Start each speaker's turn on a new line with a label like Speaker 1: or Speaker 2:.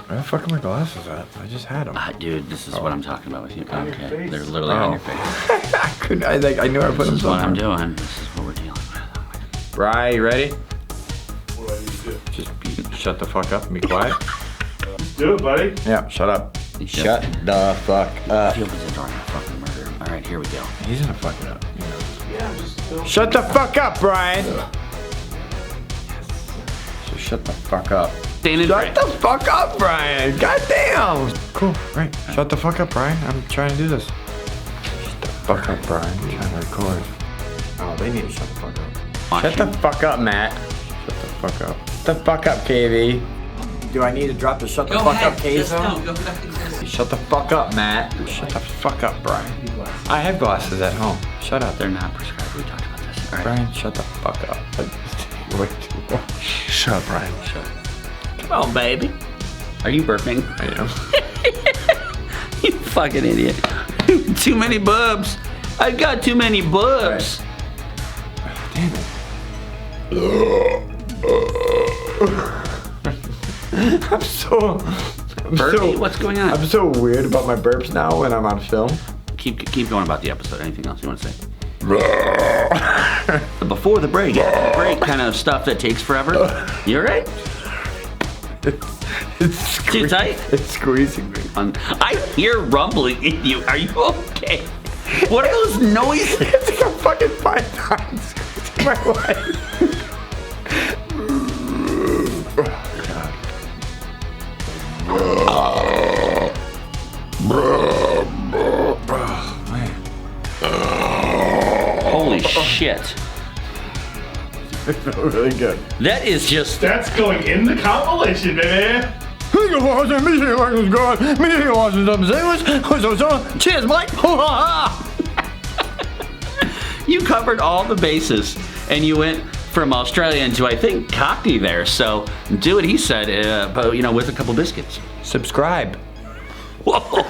Speaker 1: Where the fuck are my glasses at? I just had them.
Speaker 2: Dude, this is what I'm talking about with you. Okay, they're literally on your face.
Speaker 1: I couldn't. I knew I put them.
Speaker 2: This is what I'm doing. This is what we're dealing with.
Speaker 1: Bri, you ready?
Speaker 3: What do I need to do?
Speaker 1: Just shut the fuck up and be quiet.
Speaker 3: Do it, buddy.
Speaker 1: Yeah, shut up. Shut the fuck up.
Speaker 2: He opens the door and I fucking murder him. All right, here we go.
Speaker 1: He's gonna fuck it up. You know.
Speaker 3: Yeah, just
Speaker 1: Shut the fuck up, Brian. So shut the fuck up. Shut the fuck up, Brian. Goddamn. Cool. Right. Shut the fuck up, Brian. I'm trying to do this. Shut the fuck up, Brian. I'm trying to record. Oh, they need to shut the fuck up. Shut the fuck up, Matt. Shut the fuck up. Shut the fuck up, KV. Do I need to drop the shut the fuck up, KV? No, shut the fuck up, Matt. Shut the fuck up, Brian. I have glasses at home. Shut up.
Speaker 2: They're not prescribed. We talked about this. All right.
Speaker 1: Brian, shut the fuck up. Way too long.
Speaker 3: shut up, Brian.
Speaker 2: Shut. Come on, baby. Are you burping?
Speaker 1: I am.
Speaker 2: You fucking idiot. Too many bubs. I got too many bubs.
Speaker 1: Right. Damn it. I'm so
Speaker 2: what's going on?
Speaker 1: I'm so weird about my burps now when I'm on film.
Speaker 2: Keep going about the episode. Anything else you want to say? Before the break kind of stuff that takes forever. You alright?
Speaker 1: It's
Speaker 2: too tight?
Speaker 1: It's squeezing me.
Speaker 2: I hear rumbling in you. Are you okay? What are those noises?
Speaker 1: It's like I'm fucking 5 times squeezing my life.
Speaker 2: Holy shit.
Speaker 1: I feel really good.
Speaker 2: That is just...
Speaker 3: That's going in the compilation, baby.
Speaker 2: Cheers, Mike. You covered all the bases, and you went from Australian to, I think, Cockney there. So do what he said, but, you know, with a couple biscuits.
Speaker 1: Subscribe.
Speaker 2: Whoa.